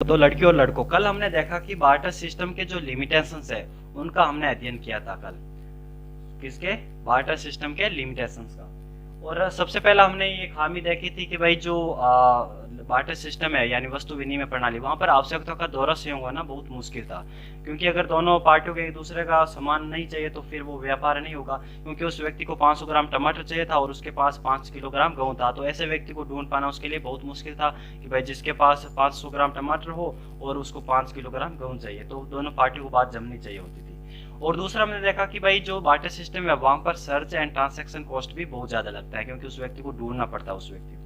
तो लड़कियों और लड़कों, कल हमने देखा कि बार्टर सिस्टम के जो लिमिटेशंस है उनका हमने अध्ययन किया था कल। किसके? बार्टर सिस्टम के लिमिटेशंस का। और सबसे पहला हमने ये खामी देखी थी कि भाई जो बार्टर सिस्टम है यानी वस्तु विनिमय प्रणाली, वहां पर आवश्यकता का दोहरा सहयोग होना बहुत मुश्किल था। क्योंकि अगर दोनों पार्टियों को एक दूसरे का सामान नहीं चाहिए तो फिर वो व्यापार नहीं होगा। क्योंकि उस व्यक्ति को 500 ग्राम टमाटर चाहिए था और उसके पास 5 किलोग्राम गेहूं था, तो ऐसे व्यक्ति को ढूंढ पाना उसके लिए बहुत मुश्किल था कि भाई जिसके पास 500 ग्राम टमाटर हो और उसको 5 किलोग्राम गेहूं चाहिए, तो दोनों पार्टियों को बात जमनी चाहिए होती थी। और दूसरा हमने देखा कि भाई जो बार्टर सिस्टम है वहां पर सर्च एंड ट्रांजैक्शन कॉस्ट भी बहुत ज्यादा लगता है, क्योंकि उस व्यक्ति को ढूंढना पड़ता है उस व्यक्ति को।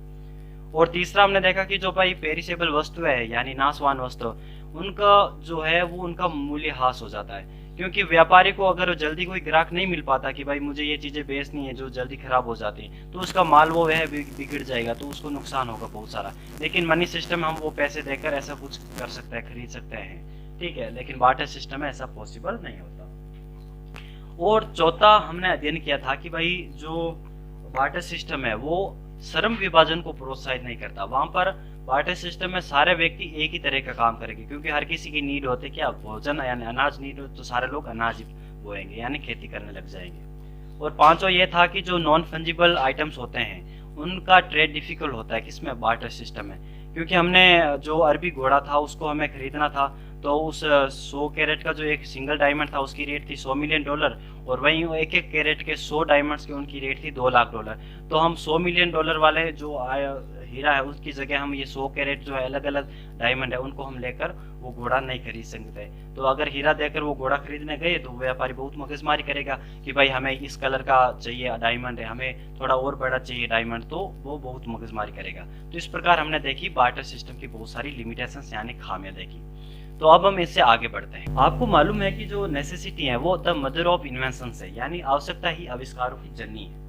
और तीसरा हमने देखा कि जो भाई पेरिसेबल वस्तु है यानी नाशवान वस्तु, उनका जो है वो उनका मूल्य ह्रास हो जाता है। क्योंकि व्यापारी को अगर जल्दी कोई ग्राहक नहीं मिल पाता कि भाई मुझे ये चीजें बेचनी है जो जल्दी खराब हो जाती है, तो उसका माल वो है बिगड़ जाएगा, तो उसको नुकसान होगा बहुत सारा। लेकिन मनी सिस्टम हम वो पैसे देकर ऐसा कुछ कर सकते हैं, खरीद सकते हैं, ठीक है। लेकिन बार्टर सिस्टम में ऐसा पॉसिबल नहीं होता। और चौथा हमने अध्ययन किया था कि भाई जो बार्टर सिस्टम है वो श्रम विभाजन को प्रोत्साहित नहीं करता। वहां पर बार्टर सिस्टम में सारे व्यक्ति एक ही तरह का काम करेंगे, क्योंकि हर किसी की नीड होती है क्या? भोजन यानी अनाज नीड हो, तो सारे लोग अनाज ही बोएंगे यानी खेती करने लग जाएंगे। और पांचवा ये था कि जो नॉन फंजिबल आइटम्स होते हैं उनका ट्रेड डिफिकल्ट होता है। किसमें? बार्टर सिस्टम में। क्योंकि हमने जो अरबी घोड़ा था उसको हमें खरीदना था, तो उस 100 कैरेट का जो एक सिंगल डायमंड था उसकी रेट थी $100 मिलियन, और वहीं एक एक कैरेट के 100 डायमंड्स की उनकी रेट थी $2 लाख। तो हम $100 मिलियन वाले जो हीरा है उसकी जगह हम ये 100 कैरेट जो है अलग अलग डायमंड है उनको हम लेकर वो घोड़ा नहीं खरीद सकते। तो अगर हीरा देकर वो घोड़ा खरीदने गए तो व्यापारी बहुत मगजमारी करेगा कि भाई हमें इस कलर का चाहिए डायमंड है, हमें थोड़ा और बड़ा चाहिए डायमंड, तो वो बहुत मगजमारी करेगा। तो इस प्रकार हमने देखी बार्टर सिस्टम की बहुत सारी लिमिटेशंस यानी खामियां देखी। तो अब हम इससे आगे बढ़ते हैं। आपको मालूम है कि जो नेसेसिटी है वो द मदर ऑफ इन्वेंशन है, यानी आवश्यकता ही आविष्कारों की जननी है।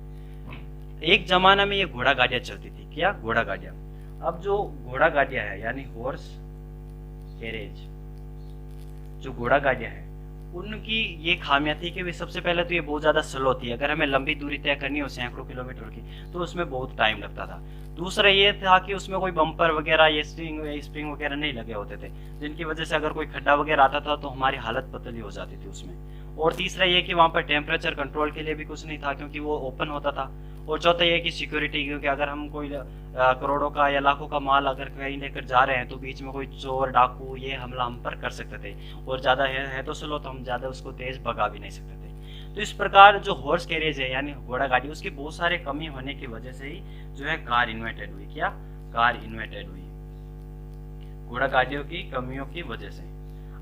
एक जमाना में ये घोड़ा गाड़ियां चलती थी। क्या? घोड़ा गाड़ियां। अब जो घोड़ा गाड़ियां है यानी हॉर्स कैरेज, जो घोड़ा गाड़ियां है उनकी ये खामियां थी कि वे सबसे पहले तो ये बहुत ज्यादा स्लो थी। अगर हमें लंबी दूरी तय करनी हो सैकड़ों किलोमीटर की तो उसमें बहुत टाइम लगता था। दूसरा ये था कि उसमें कोई बम्पर वगैरह ये स्प्रिंग वगैरह नहीं लगे होते थे, जिनकी वजह से अगर कोई खड्डा वगैरह आता था तो हमारी हालत पतली हो जाती थी उसमें। और तीसरा ये कि वहां पर टेम्परेचर कंट्रोल के लिए भी कुछ नहीं था, क्योंकि वो ओपन होता था। और चौथा ये कि सिक्योरिटी, क्योंकि अगर हम कोई करोड़ों का या लाखों का माल अगर कहीं लेकर जा रहे हैं तो बीच में कोई चोर डाकू ये हमला हम पर कर सकते थे। और ज्यादा है तो स्लो, तो हम ज्यादा उसको तेज भगा भी नहीं सकते थे। तो इस प्रकार जो हॉर्स कैरेज है यानी घोड़ा गाड़ी, उसकी बहुत सारे कमी होने की वजह से ही जो है कार इन्वेंटेड हुई। क्या? कार इन्वेंटेड हुई घोड़ा गाड़ियों की कमियों की वजह से।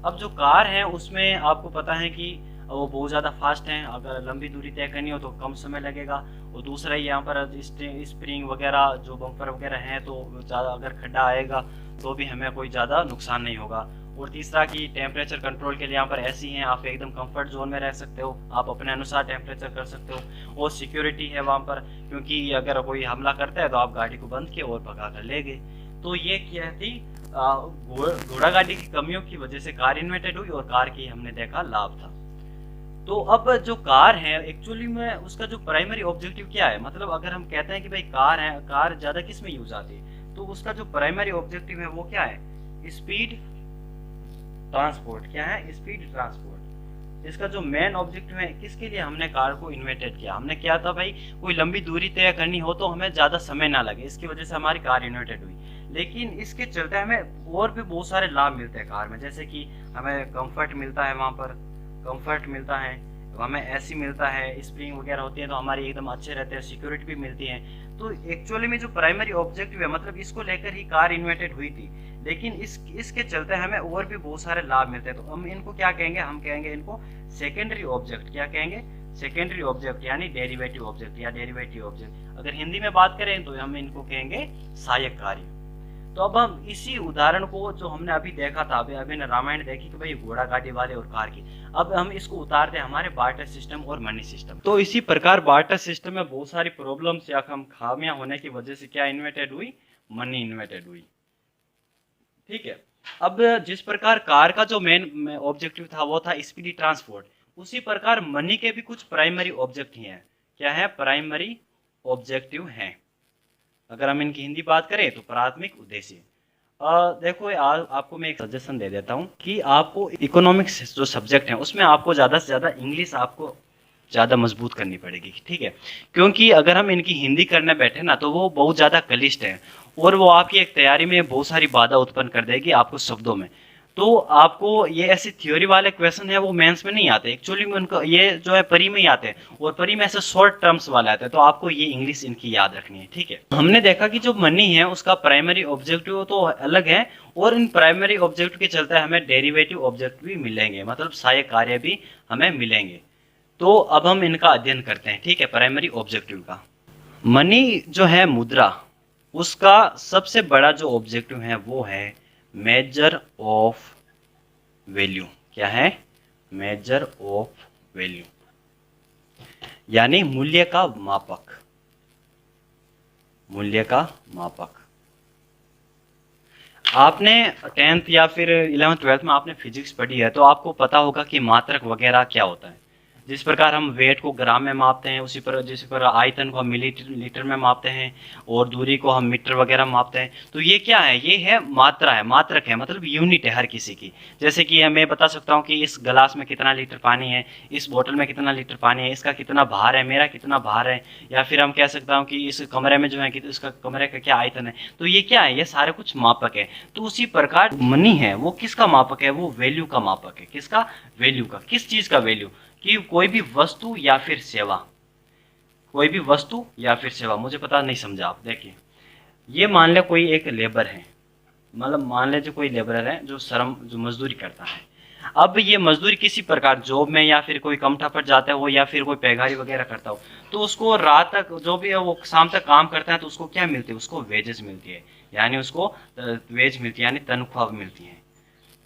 अब जो कार है उसमें आपको पता है कि वो बहुत ज़्यादा फास्ट हैं, अगर लंबी दूरी तय करनी हो तो कम समय लगेगा। और दूसरा यहाँ पर स्प्रिंग वगैरह जो बम्पर वगैरह हैं तो ज़्यादा अगर खड्डा आएगा तो भी हमें कोई ज़्यादा नुकसान नहीं होगा। और तीसरा कि टेम्परेचर कंट्रोल के लिए यहाँ पर ऐसी हैं, आप एकदम कंफर्ट जोन में रह सकते हो, आप अपने अनुसार टेम्परेचर कर सकते हो। और सिक्योरिटी है वहाँ पर, क्योंकि अगर कोई हमला करता है तो आप गाड़ी को बंद किए और भगा कर ले गए। तो ये क्या थी? घोड़ा गाड़ी की कमियों की वजह से कार इन्वेंटेड हुई और कार की हमने देखा लाभ था। तो अब जो कार है एक्चुअली में उसका जो प्राइमरी ऑब्जेक्टिव क्या है? मतलब अगर हम कहते हैं कि भाई कार है, कार ज्यादा किस में यूज आती है, तो उसका जो प्राइमरी ऑब्जेक्टिव है वो क्या है? Speed transport. क्या है? Speed transport. इसका जो मेन ऑब्जेक्टिव है, किसके लिए हमने कार को इन्वेंटेड किया? हमने क्या था भाई, कोई लंबी दूरी तय करनी हो तो हमें ज्यादा समय ना लगे, इसकी वजह से हमारी कार इन्वेंटेड हुई। लेकिन इसके चलते हमें और भी बहुत सारे लाभ मिलते हैं कार में, जैसे कि हमें कंफर्ट मिलता है, वहां पर कंफर्ट मिलता है, हमें एसी मिलता है, स्प्रिंग वगैरह होती है तो हमारी एकदम अच्छे रहते हैं, सिक्योरिटी भी मिलती है। तो एक्चुअली में जो प्राइमरी ऑब्जेक्टिव है मतलब इसको लेकर ही कार इन्वेंटेड हुई थी। लेकिन इसके चलते हमें और भी बहुत सारे लाभ मिलते हैं। तो हम इनको क्या कहेंगे? हम कहेंगे इनको सेकेंडरी ऑब्जेक्ट। क्या कहेंगे? सेकेंडरी ऑब्जेक्ट यानी डेरिवेटिव ऑब्जेक्ट या डेरिवेटिव ऑब्जेक्ट। अगर हिंदी में बात करें तो हम इनको कहेंगे सहायक कार्य। तो अब हम इसी उदाहरण को जो हमने अभी देखा था, अभी ने रामायण देखी कि भाई घोड़ा गाड़ी वाले और कार की, अब हम इसको उतारते हैं हमारे बार्टर सिस्टम और मनी सिस्टम। तो इसी प्रकार बार्टर सिस्टम में बहुत सारी प्रॉब्लम्स या हम खामियां होने की वजह से क्या इन्वेंटेड हुई? मनी इन्वेंटेड हुई। ठीक है। अब जिस प्रकार कार का जो मेन ऑब्जेक्टिव था वो था स्पीडी ट्रांसपोर्ट, उसी प्रकार मनी के भी कुछ प्राइमरी ऑब्जेक्टिव हैं। क्या है? प्राइमरी ऑब्जेक्टिव हैं। अगर हम इनकी हिंदी बात करें तो प्राथमिक उद्देश्य। देखो आपको मैं एक सजेशन दे देता हूँ कि आपको इकोनॉमिक्स जो सब्जेक्ट है उसमें आपको ज़्यादा से ज़्यादा इंग्लिश आपको ज़्यादा मजबूत करनी पड़ेगी, ठीक है। क्योंकि अगर हम इनकी हिंदी करने बैठे ना तो वो बहुत ज़्यादा क्लिष्ट है और वो आपकी एक तैयारी में बहुत सारी बाधा उत्पन्न कर देगी आपको शब्दों में। तो आपको ये ऐसे थ्योरी वाले क्वेश्चन है वो मेंस में नहीं आते, एक्चुअली में उनको ये जो है परी में ही आते हैं और परी में ऐसे शॉर्ट टर्म्स वाले आते हैं। तो आपको ये इंग्लिश इनकी याद रखनी है, ठीक है। हमने देखा कि जो मनी है उसका प्राइमरी ऑब्जेक्टिव तो अलग है और इन प्राइमरी ऑब्जेक्टिव के चलते हमें डेरिवेटिव ऑब्जेक्ट भी मिलेंगे, मतलब सहायक कार्य भी हमें मिलेंगे। तो अब हम इनका अध्ययन करते हैं, ठीक है। प्राइमरी ऑब्जेक्टिव का मनी जो है मुद्रा, उसका सबसे बड़ा जो ऑब्जेक्टिव है वो है मेजर ऑफ वैल्यू। क्या है? मेजर ऑफ वैल्यू, यानी मूल्य का मापक। मूल्य का मापक। आपने 10th या फिर 11th 12th में आपने फिजिक्स पढ़ी है तो आपको पता होगा कि मात्रक वगैरह क्या होता है। जिस प्रकार हम वेट को ग्राम में मापते हैं उसी पर जिस पर आयतन को हम मिलीलीटर में मापते हैं और दूरी को हम मीटर वगैरह मापते हैं। तो ये क्या है? ये है मात्रा है, मात्रक है, मतलब यूनिट है हर किसी की। जैसे कि मैं बता सकता हूँ कि इस गिलास में कितना लीटर पानी है, इस बोतल में कितना लीटर पानी है, इसका कितना भार है, मेरा कितना भार है, या फिर हम कह सकता हूँ कि इस कमरे में जो है कि इसका कमरे का क्या आयतन है। तो ये क्या है? ये सारे कुछ मापक है। तो उसी प्रकार मनी है वो किसका मापक है? वो वैल्यू का मापक है। किसका? वैल्यू का। किस चीज का वैल्यू? कि कोई भी वस्तु या फिर सेवा, कोई भी वस्तु या फिर सेवा। मुझे पता नहीं समझा आप। देखिए, ये मान ले कोई एक लेबर है, मतलब मान ले जो कोई लेबरर है जो श्रम जो मजदूरी करता है। अब ये मजदूरी किसी प्रकार जॉब में या फिर कोई कमठा पर जाता हो या फिर कोई पैगारी वगैरह करता हो, तो उसको रात तक जो भी है वो शाम तक काम करता है तो उसको क्या मिलती है? उसको वेजेस मिलती है, यानी उसको वेज मिलती है, यानी तनख्वाह मिलती है।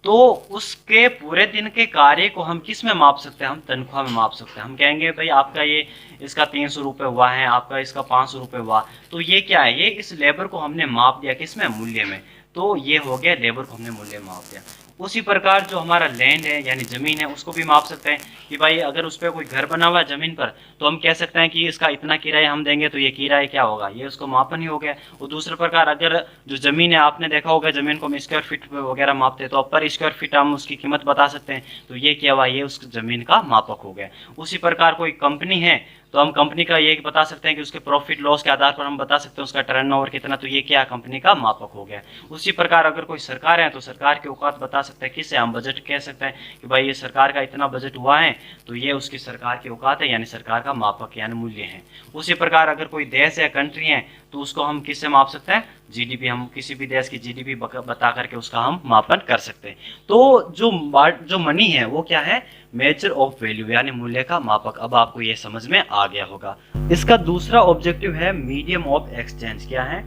तो उसके पूरे दिन के कार्य को हम किस में माप सकते हैं? हम तनख्वाह में माप सकते हैं। हम कहेंगे भाई आपका ये इसका 300 रुपये हुआ है, आपका इसका 500 रुपये हुआ। तो ये क्या है? ये इस लेबर को हमने माप दिया किस में? मूल्य में। तो ये हो गया लेबर को हमने मूल्य में माप दिया। उसी प्रकार जो हमारा लैंड है यानी जमीन है उसको भी माप सकते हैं कि भाई अगर उस पर कोई घर बना हुआ है जमीन पर तो हम कह सकते हैं कि इसका इतना किराया हम देंगे, तो ये किराया क्या होगा? ये उसको मापन ही हो गया। और दूसरे प्रकार अगर जो जमीन है, आपने देखा होगा जमीन को हम स्क्वायर फीट वगैरह मापते हैं, तो पर स्क्वायर फीट हम उसकी कीमत बता सकते हैं। तो ये क्या हुआ? ये उस जमीन का मापक हो गया। उसी प्रकार कोई कंपनी है तो हम कंपनी का ये बता सकते हैं कि उसके प्रॉफिट लॉस के आधार पर हम बता सकते हैं उसका टर्नओवर कितना। तो ये क्या? कंपनी का मापक हो गया। उसी प्रकार अगर कोई सरकार है तो सरकार की औकात बता सकते हैं किससे? हम बजट कह सकते हैं कि भाई ये सरकार का इतना बजट हुआ है तो ये उसकी सरकार की औकात है, यानी सरकार का मापक यानी मूल्य है। उसी प्रकार अगर कोई देश है, कंट्री है, तो उसको हम किससे माप सकते हैं? जीडीपी। हम किसी भी देश की जीडीपी बता करके उसका हम मापन कर सकते हैं। तो जो मनी है वो क्या है? मेजर ऑफ वैल्यू यानी मूल्य का मापक। अब आपको ये समझ में आ गया होगा। इसका दूसरा ऑब्जेक्टिव है मीडियम ऑफ एक्सचेंज। क्या है?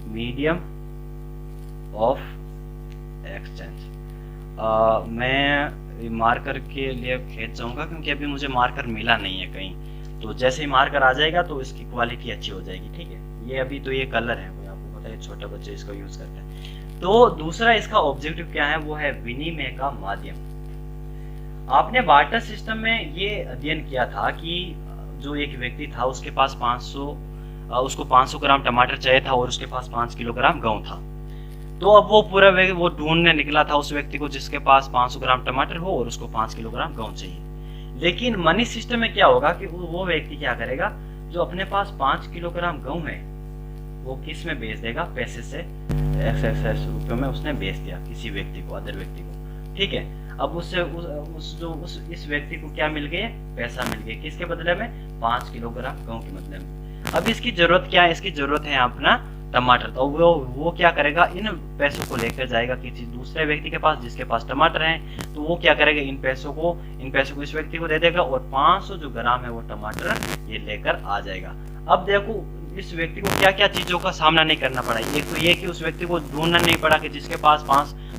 Medium of exchange. मैं मार्कर के लिए खेत जाऊंगा क्योंकि अभी मुझे मार्कर मिला नहीं है कहीं। तो जैसे ही मार्कर आ जाएगा तो इसकी क्वालिटी अच्छी हो जाएगी, ठीक है। ये अभी तो ये कलर है, कोई आपको पता है छोटे बच्चे इसको यूज करते हैं। तो दूसरा इसका ऑब्जेक्टिव क्या है? वो है विनिमय का माध्यम। आपने बार्टर सिस्टम में ये अध्ययन किया था कि जो एक व्यक्ति था उसके पास उसको 500 ग्राम टमाटर चाहिए था और उसके पास 5 किलोग्राम गेहूं था। तो अब वो पूरा वो ढूंढने निकला था उस व्यक्ति को जिसके पास 500 ग्राम टमाटर हो और उसको 5 किलोग्राम गेहूं चाहिए। लेकिन मनी सिस्टम में क्या होगा कि वो व्यक्ति क्या करेगा? जो अपने पास 5 किलोग्राम गेहूं है वो किस में बेच देगा? पैसे से एक्स रुपयों में उसने बेच दिया किसी व्यक्ति को, अदर व्यक्ति को, ठीक है। अब उससे इस व्यक्ति को क्या मिल गया? पैसा मिल गया। किसके बदले में? 5 किलोग्राम गेहूं के बदले में। अब इसकी जरूरत क्या है? इसकी जरूरत है अपना टमाटर। तो वो क्या करेगा? इन पैसों को लेकर जाएगा किसी दूसरे व्यक्ति के पास जिसके पास टमाटर हैं। तो वो क्या करेगा? इन पैसों को इस व्यक्ति को दे देगा और 500 जो ग्राम है वो टमाटर ये लेकर आ जाएगा। अब देखो इस व्यक्ति को क्या क्या चीजों का सामना नहीं करना पड़ा। एक तो ये कि उस व्यक्ति को ढूंढना नहीं पड़ा कि जिसके पास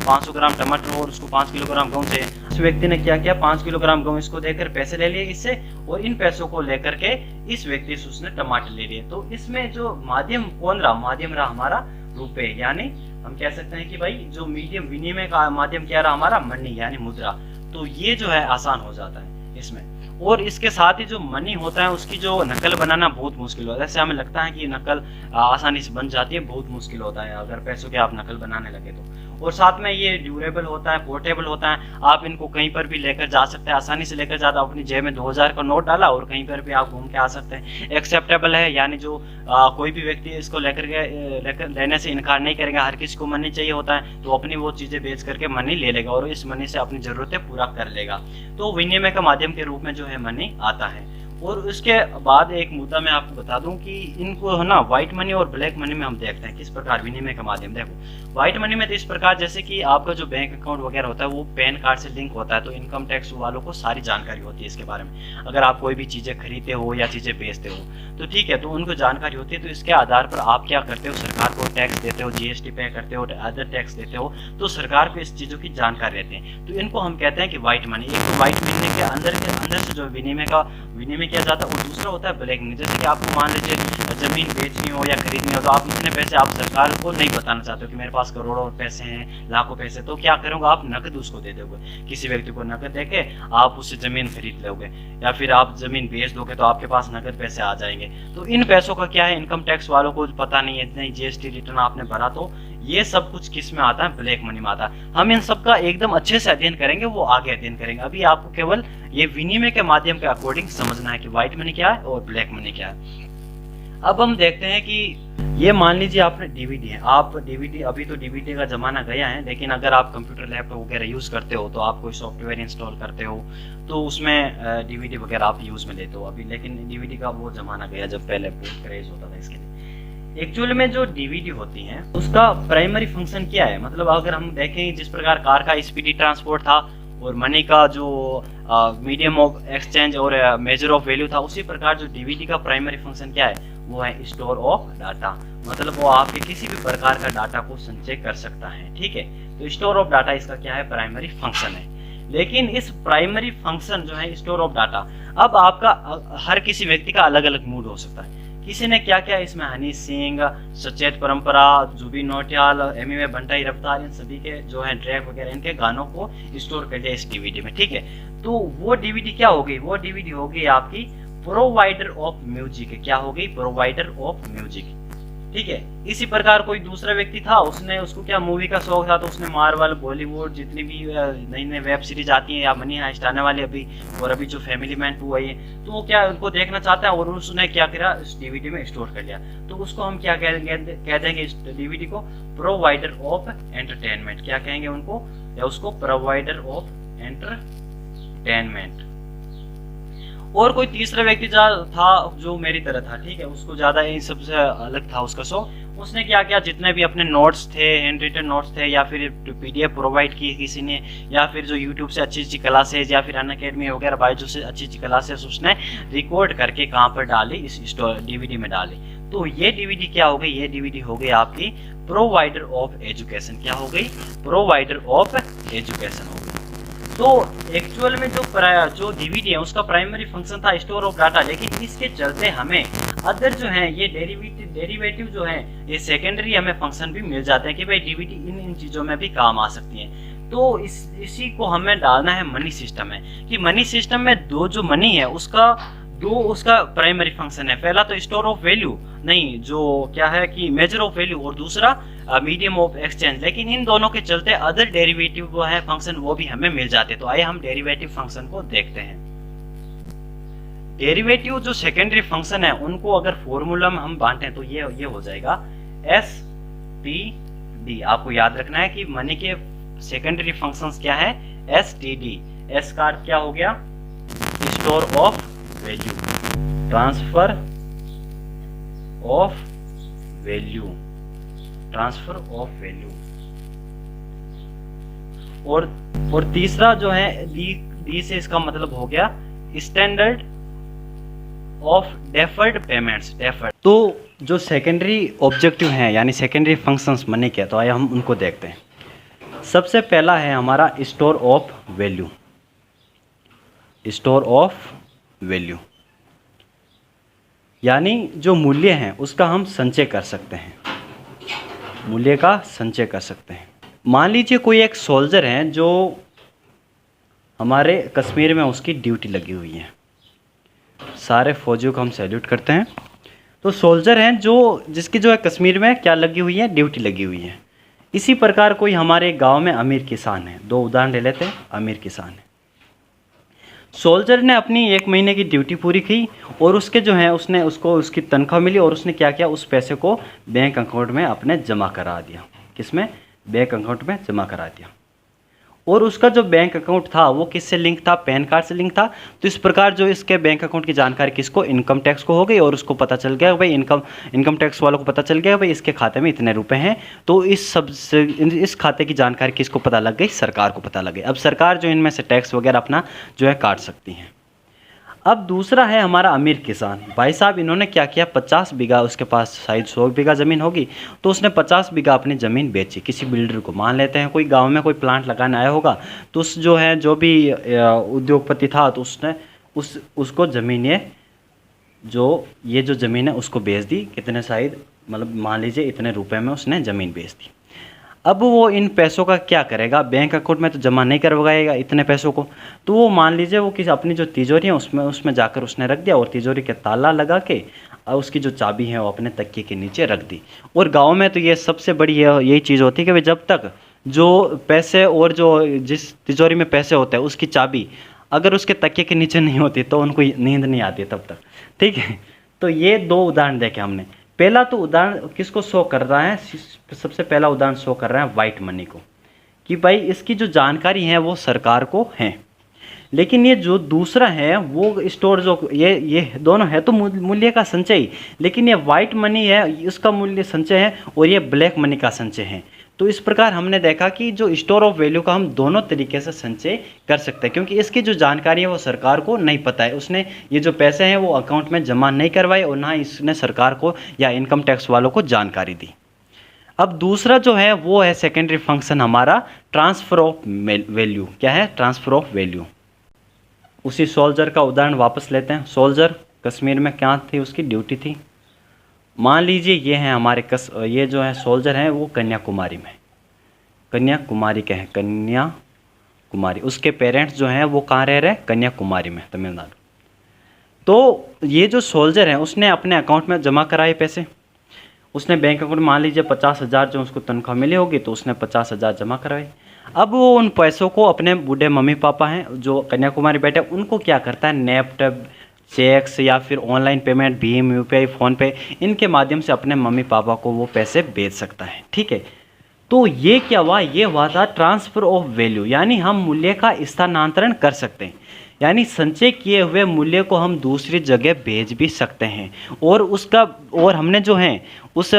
500 ग्राम टमाटर हो और उसको 5 किलोग्राम गेहूं चाहिए। इस व्यक्ति ने क्या किया? 5 किलोग्राम गेहूं इसको देकर पैसे ले लिए इससे, और इन पैसों को लेकर के इस व्यक्ति से उसने टमाटर ले लिए। तो इसमें जो माध्यम कौन रहा? माध्यम रहा हमारा रुपए, यानी हम कह सकते हैं कि भाई जो मीडियम विनिमय का माध्यम क्या रहा? हमारा मनी यानी मुद्रा। तो ये जो है आसान हो जाता है इसमें। और इसके साथ ही जो मनी होता है उसकी जो नकल बनाना बहुत मुश्किल होता है। जैसे हमें लगता है कि नकल आसानी से बन जाती है, बहुत मुश्किल होता है अगर पैसों के आप नकल बनाने लगे तो। और साथ में ये ड्यूरेबल होता है, पोर्टेबल होता है, आप इनको कहीं पर भी लेकर जा सकते हैं, आसानी से लेकर जाता। अपनी जेब में 2000 का नोट डाला और कहीं पर भी आप घूम के आ सकते हैं। एक्सेप्टेबल है, यानी जो कोई भी व्यक्ति इसको लेकर लेने से इनकार नहीं करेगा। हर किसी को मनी चाहिए होता है, तो अपनी वो चीज़ें बेच करके मनी ले लेगा और इस मनी से अपनी ज़रूरतें पूरा कर लेगा। तो विनिमय का माध्यम के रूप में जो है मनी आता है। और उसके बाद एक मुद्दा मैं आपको बता दूं कि इनको है ना व्हाइट मनी और ब्लैक मनी में हम देखते हैं किस प्रकार विनिमय का माध्यम। देखो व्हाइट मनी में तो इस प्रकार, जैसे कि आपका जो बैंक अकाउंट वगैरह होता है वो पैन कार्ड से लिंक होता है, तो इनकम टैक्स वालों को सारी जानकारी होती है इसके बारे में। अगर आप कोई भी चीज़ें खरीदते हो या चीज़ें बेचते हो तो ठीक है, तो उनको जानकारी होती है। तो इसके आधार पर आप क्या करते हो, सरकार को टैक्स देते हो, जीएसटी पे करते हो, अदर टैक्स देते हो, तो सरकार को इस चीज़ों की जानकारी रहती है। तो इनको हम कहते हैं कि व्हाइट मनी। एक तो व्हाइट मनी के अंदर से जो विनिमय किया जाता है, और दूसरा होता है ब्लैक मनी। जैसे कि आपको मान लीजिए जमीन बेचनी हो या खरीदनी हो, तो आप इतने पैसे आप सरकार को नहीं बताना चाहते हो कि मेरे पास करोड़ों पैसे हैं, लाखों पैसे, तो क्या करोगे आप नकद उसको दे दोगे। किसी व्यक्ति को नकद देके आप उससे जमीन खरीद लोगे, या फिर आप जमीन बेच दोगे तो आपके पास नकद पैसे आ जाएंगे। तो इन पैसों का क्या है, इनकम टैक्स वालों को पता नहीं है, इतने जीएसटी रिटर्न आपने भरा, तो ये सब कुछ किस में आता है, ब्लैक मनी में आता है। हम इन सब का एकदम अच्छे से अध्ययन करेंगे, वो आगे अध्ययन करेंगे। अभी आपको केवल ये विनिमय के माध्यम के अकॉर्डिंग समझना है कि व्हाइट मनी क्या है और ब्लैक मनी क्या है। अब हम देखते हैं कि ये मान लीजिए आपने डीवीडी है, आप डीवीडी, अभी तो डीवीडी का जमाना गया है, लेकिन अगर आप कंप्यूटर लैपटॉप वगैरह यूज करते हो तो आप कोई सॉफ्टवेयर इंस्टॉल करते हो तो उसमें डीवीडी वगैरह आप यूज में लेते हो अभी। लेकिन डीवीडी का वो जमाना गया जब पहले बहुत क्रेज होता था इसके लिए। एक्चुअल में जो डीवीडी होती है उसका प्राइमरी फंक्शन क्या है, मतलब अगर हम देखें जिस प्रकार कार का स्पीडी ट्रांसपोर्ट था और मनी का जो मीडियम ऑफ एक्सचेंज और मेजर ऑफ वैल्यू था, उसी प्रकार जो डीवीडी का प्राइमरी फंक्शन क्या है, वो है स्टोर ऑफ डाटा। मतलब वो आपके किसी भी प्रकार का डाटा को संचय कर सकता है, ठीक है। तो स्टोर ऑफ डाटा इसका क्या है, प्राइमरी फंक्शन है। लेकिन इस प्राइमरी फंक्शन जो है स्टोर ऑफ डाटा, अब आपका हर किसी व्यक्ति का अलग अलग मूड हो सकता है। किसी ने क्या क्या इसमें हनी सिंह, सचेत परंपरा, जुबिन नौटियाल, एमिवे बंटाई रफ्तार, इन सभी के जो है ट्रैक वगैरह इनके गानों को स्टोर कर लिया इस डीवीडी में, ठीक है। तो वो डीवीडी क्या हो गई, वो डीवीडी हो गई आपकी प्रोवाइडर ऑफ म्यूजिक। क्या हो गई, प्रोवाइडर ऑफ म्यूजिक, ठीक है। इसी प्रकार कोई दूसरा व्यक्ति था, उसको क्या मूवी का शौक था, तो उसने मार्वल, बॉलीवुड, जितनी भी नई नई वेब सीरीज आती है या मनी हाइस्ट आने वाली अभी, और अभी जो फैमिली मैन 2 आई है, तो वो क्या उनको देखना चाहता है और उसने क्या करा, इस डीवीडी में स्टोर कर लिया। तो उसको हम क्या कह देंगे, इस डीवीडी को प्रोवाइडर ऑफ एंटरटेनमेंट। क्या कहेंगे उनको, या उसको प्रोवाइडर ऑफ एंटरटेनमेंट। और कोई तीसरा व्यक्ति था जो मेरी तरह था, ठीक है, उसको ज्यादा इन सबसे अलग था उसका शौक। उसने क्या किया, जितने भी अपने नोट्स थे, हैंड रिटन नोट्स थे, या फिर पीडीएफ प्रोवाइड की किसी ने, या फिर जो यूट्यूब से अच्छी अच्छी क्लासेज या फिर अनअकैडमी वगैरह बायजू से अच्छी अच्छी क्लासेस उसने रिकॉर्ड करके कहाँ पर डाली, इस डीवीडी में डाली। तो ये डीवीडी क्या हो गई, ये डीवीडी हो गई आपकी प्रोवाइडर ऑफ एजुकेशन। क्या हो गई, प्रोवाइडर ऑफ एजुकेशन हो गई। तो एक्चुअल में जो डीवीडी है उसका प्राइमरी फंक्शन था स्टोर ऑफ डाटा, लेकिन इसके चलते हमें अदर जो है ये डेरिवेटिव जो है, ये सेकेंडरी हमें फंक्शन भी मिल जाते हैं कि भाई डीवीडी इन चीजों में भी काम आ सकती है। तो इसी को हमें डालना है मनी सिस्टम में, कि मनी सिस्टम में जो मनी है उसका प्राइमरी फंक्शन है। पहला तो स्टोर ऑफ वैल्यू नहीं, जो क्या है कि मेजर ऑफ वैल्यू, और दूसरा मीडियम ऑफ एक्सचेंज। लेकिन इन दोनों के चलते अदर डेरिवेटिव वो है फंक्शन, वो भी हमें मिल जाते। तो आइए हम डेरिवेटिव फंक्शन को देखते हैं। डेरिवेटिव जो सेकेंडरी फंक्शन है उनको अगर फॉर्मूला में हम बांटें तो ये हो जाएगा STD। आपको याद रखना है कि मनी के सेकेंडरी फंक्शंस क्या है, STD। S का अर्थ क्या हो गया, store of value, transfer of value, transfer of value. और तीसरा जो है डी से इसका मतलब हो गया standard of deferred payments, deferred. तो जो सेकेंडरी ऑब्जेक्टिव हैं यानी सेकेंडरी फंक्शंस मनी के, तो आइए हम उनको देखते हैं। सबसे पहला है हमारा store of value, store of value यानी जो मूल्य है उसका हम संचय कर सकते हैं, मूल्य का संचय कर सकते हैं। मान लीजिए कोई एक सोल्जर है जो हमारे कश्मीर में उसकी ड्यूटी लगी हुई है, सारे फौजियों को हम सैल्यूट करते हैं। तो सोल्जर हैं जो जिसकी जो है कश्मीर में क्या लगी हुई है, ड्यूटी लगी हुई है। इसी प्रकार कोई हमारे गांव में अमीर किसान है, दो उदाहरण ले लेते हैं। अमीर किसान है, सोल्जर ने अपनी 1 महीने की ड्यूटी पूरी की और उसके जो है उसने उसको उसकी तनख्वाह मिली और उसने क्या किया, उस पैसे को बैंक अकाउंट में अपने जमा करा दिया। किसमें? बैंक अकाउंट में जमा करा दिया। और उसका जो बैंक अकाउंट था वो किससे लिंक था? पैन कार्ड से लिंक था। तो इस प्रकार जो इसके बैंक अकाउंट की जानकारी किसको? इनकम टैक्स को हो गई और उसको पता चल गया भाई, इनकम टैक्स वालों को पता चल गया भाई इसके खाते में इतने रुपए हैं। तो इस खाते की जानकारी किसको पता लग गई? सरकार को पता लग गई। अब सरकार जो इनमें से टैक्स वगैरह अपना जो है काट सकती है। अब दूसरा है हमारा अमीर किसान। भाई साहब इन्होंने क्या किया, 50 बीघा, उसके पास शायद 100 बीघा ज़मीन होगी, तो उसने 50 बीघा अपनी ज़मीन बेची किसी बिल्डर को। मान लेते हैं कोई गांव में कोई प्लांट लगाने आया होगा, तो उस जो है जो भी उद्योगपति था, तो उसने उसको ज़मीन ये जो ज़मीन है उसको बेच दी। कितने? शायद मतलब मान लीजिए इतने रुपए में उसने ज़मीन बेच दी। अब वो इन पैसों का क्या करेगा? बैंक अकाउंट में तो जमा नहीं करवाएगा इतने पैसों को, तो वो मान लीजिए वो किसी अपनी जो तिजोरी है उसमें जाकर उसने रख दिया और तिजोरी के ताला लगा के उसकी जो चाबी है वो अपने तकिए के नीचे रख दी। और गांव में तो ये सबसे बड़ी यही चीज़ होती है कि भाई जब तक जो पैसे और जो जिस तिजोरी में पैसे होते हैं उसकी चाबी अगर उसके तकिए के नीचे नहीं होती तो उनको नींद नहीं आती तब तक। ठीक है, तो ये 2 उदाहरण देखे हमने। पहला तो उदाहरण किसको शो कर रहा है? सबसे पहला उदाहरण शो कर रहा है वाइट मनी को, कि भाई इसकी जो जानकारी है वो सरकार को है। लेकिन ये जो दूसरा है वो स्टोर जो ये दोनों है तो मूल्य का संचय, लेकिन ये वाइट मनी है इसका मूल्य संचय है और ये ब्लैक मनी का संचय है। तो इस प्रकार हमने देखा कि जो स्टोर ऑफ वैल्यू का हम दोनों तरीके से संचय कर सकते हैं, क्योंकि इसकी जो जानकारी है वो सरकार को नहीं पता है। उसने ये जो पैसे हैं वो अकाउंट में जमा नहीं करवाए और ना इसने सरकार को या इनकम टैक्स वालों को जानकारी दी। अब दूसरा जो है वो है सेकेंडरी फंक्शन हमारा ट्रांसफर ऑफ वैल्यू। क्या है? Transfer of value. उसी सोल्जर का उदाहरण वापस लेते हैं। सोल्जर कश्मीर में क्या थी? उसकी ड्यूटी थी। मान लीजिए ये हैं हमारे ये जो है सोल्जर हैं वो कन्याकुमारी में, कन्याकुमारी के हैं, कन्याकुमारी। उसके पेरेंट्स जो हैं वो कहाँ रह रहे हैं? कन्याकुमारी में, तमिलनाडु। तो ये जो सोल्जर है उसने अपने अकाउंट में जमा कराए पैसे। उसने बैंक अकाउंट मान लीजिए 50,000 जो उसको तनख्वाह मिली होगी तो उसने 50,000 जमा कराए। अब वो उन पैसों को अपने बूढ़े मम्मी पापा हैं जो कन्याकुमारी बैठे उनको क्या करता है? नेफ्ट, चेक्स या फिर online payment, Bhim, UPI, PhonePe, इनके माध्यम से अपने मम्मी पापा को वो पैसे भेज सकता है। ठीक है, तो ये क्या हुआ? ये हुआ था ट्रांसफ़र ऑफ वैल्यू, यानी हम मूल्य का स्थानांतरण कर सकते हैं। यानी संचय किए हुए मूल्य को हम दूसरी जगह भेज भी सकते हैं। और हमने जो है उस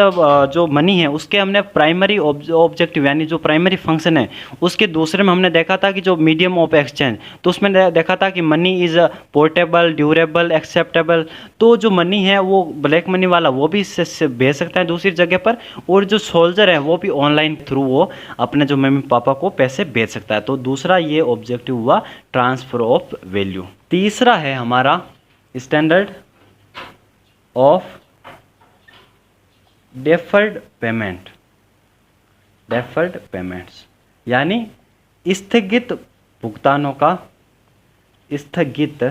जो मनी है उसके हमने प्राइमरी ऑब्जेक्टिव यानी जो प्राइमरी फंक्शन है उसके दूसरे में हमने देखा था कि जो मीडियम ऑफ एक्सचेंज, तो उसमें देखा था कि money is portable, durable, acceptable. तो जो मनी है वो ब्लैक मनी वाला वो भी इससे भेज सकता है दूसरी जगह पर, और जो सोल्जर है वो भी ऑनलाइन थ्रू वो अपने जो मम्मी पापा को पैसे भेज सकता है। तो दूसरा ये ऑब्जेक्टिव हुआ ट्रांसफ़र ऑफ वैल्यू। तीसरा है हमारा standard of deferred payment, deferred payments यानी स्थगित भुगतानों का, स्थगित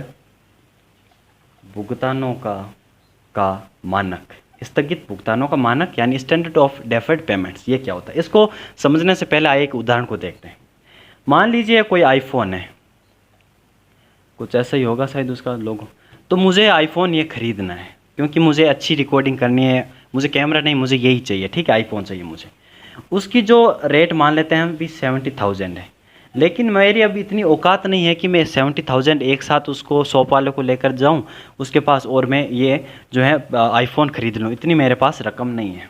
भुगतानों का मानक, स्थगित भुगतानों का मानक यानी स्टैंडर्ड ऑफ डेफर्ड पेमेंट्स। ये क्या होता है? इसको समझने से पहले आइए एक उदाहरण को देखते हैं। मान लीजिए कोई आईफोन है, कुछ ऐसा ही होगा शायद उसका लोगो। तो मुझे आईफोन ये ख़रीदना है क्योंकि मुझे अच्छी रिकॉर्डिंग करनी है, मुझे कैमरा नहीं, मुझे यही चाहिए। ठीक है, आईफोन चाहिए मुझे। उसकी जो रेट मान लेते हैं अभी 70,000 है, लेकिन मेरी अभी इतनी औकात नहीं है कि मैं 70,000 एक साथ उसको शॉप वाले को लेकर जाऊं उसके पास और मैं ये जो है आईफोन ख़रीद लूँ, इतनी मेरे पास रकम नहीं है।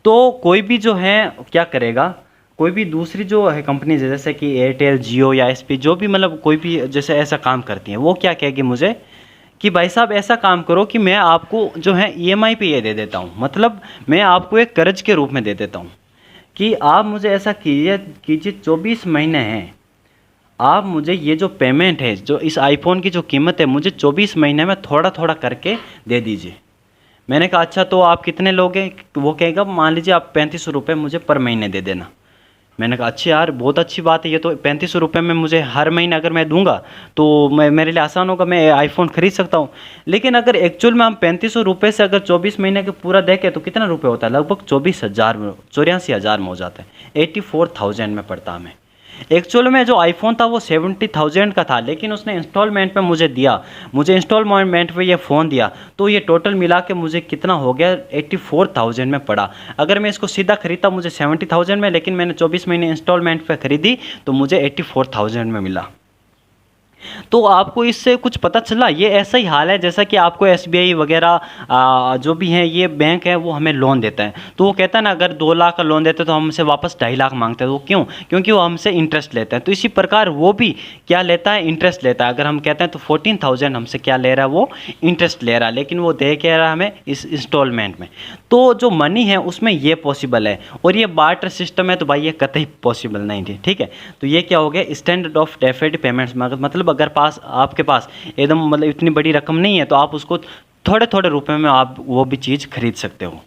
तो कोई भी जो है क्या करेगा, कोई भी दूसरी जो है कंपनी जैसे कि एयरटेल, जियो या एसपी, जो भी मतलब कोई भी जैसे ऐसा काम करती हैं, वो क्या कहेगी मुझे कि भाई साहब ऐसा काम करो कि मैं आपको जो है ईएमआई पे ये दे देता हूँ, मतलब मैं आपको एक कर्ज के रूप में दे देता हूँ कि आप मुझे ऐसा कीजिए 24 महीने हैं, आप मुझे ये जो पेमेंट है, जो इस आईफोन की जो कीमत है, मुझे 24 महीने में थोड़ा थोड़ा करके दे दीजिए। मैंने कहा अच्छा तो आप कितने लोगे? वो कहेगा मान लीजिए आप 3500 रुपये मुझे पर महीने दे देना। मैंने कहा अच्छा यार बहुत अच्छी बात है, ये तो 3500 रुपये में मुझे हर महीने अगर मैं दूंगा तो मैं मेरे लिए आसान होगा, मैं आईफोन खरीद सकता हूँ। लेकिन अगर एक्चुअल में हम 3500 रुपये से अगर 24 महीने के पूरा देखें तो कितना रुपये होता है, लगभग 24,000 में, 84,000 में हो जाता है, 84,000 में पड़ता हमें। एक्चुअल में जो आईफोन था वो 70,000 का था, लेकिन उसने इंस्टॉलमेंट पे मुझे दिया, मुझे इंस्टॉलमेंट पे ये फ़ोन दिया, तो ये टोटल मिला के मुझे कितना हो गया, 84,000 में पड़ा। अगर मैं इसको सीधा खरीदता मुझे 70,000 में, लेकिन मैंने 24 महीने इंस्टॉलमेंट पे खरीदी तो मुझे 84,000 में मिला। तो आपको इससे कुछ पता चला, ये ऐसा ही हाल है जैसा कि आपको एसबीआई वगैरह जो भी हैं ये बैंक है वो हमें लोन देता है, तो वो कहता है ना अगर 2 लाख का लोन देते तो हमसे वापस 2.5 लाख मांगते हैं, वो क्यों, क्योंकि वो हमसे इंटरेस्ट लेते हैं। तो इसी प्रकार वो भी क्या लेता है, इंटरेस्ट लेता है। अगर हम कहते हैं तो 14,000 हमसे क्या ले रहा है, वो इंटरेस्ट ले रहा है, लेकिन वो दे कह रहा है हमें इस इंस्टॉलमेंट में। तो जो मनी है उसमें ये पॉसिबल है, और ये बार्टर सिस्टम है तो भाई ये कतई पॉसिबल नहीं थी, ठीक है। तो ये क्या हो गया, स्टैंडर्ड ऑफ डेफर्ड पेमेंट्स, मतलब अगर पास आपके पास एकदम मतलब इतनी बड़ी रकम नहीं है तो आप उसको थोड़े थोड़े रुपए में आप वो भी चीज़ खरीद सकते हो।